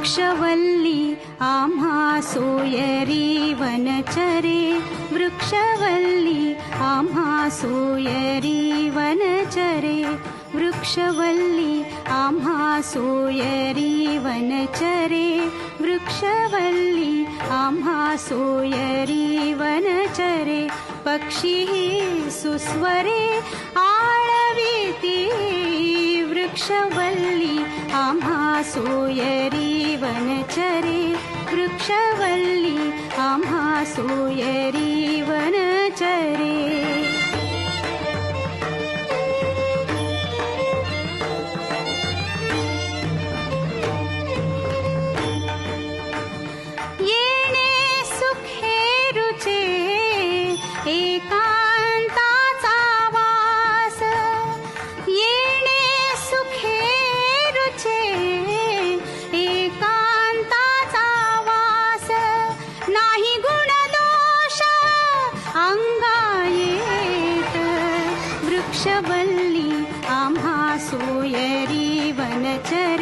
वृक्षवल्ली आम्हा सोयरी वनचरे, वृक्षवल्ली आम्हा सोयरी वनचरे, वृक्षवल्ली आम्हा सोयरी वनचरे, वृक्षवल्ली आम्हा सोयरी वनचरे. पक्षी सुस्वरे आळविती, वृक्षवल्ली आम्हा सोयरी वनचरे, वृक्षवल्ली आम्हा सोयरी वनचरे. येणे सुखे रुचे एकांताचा वास, येणे सुखे रुचे एकांताचा वास. नाही गुणदोष अंगा येत, वृक्षवल्ली आम्हा सोयरी वनचरे.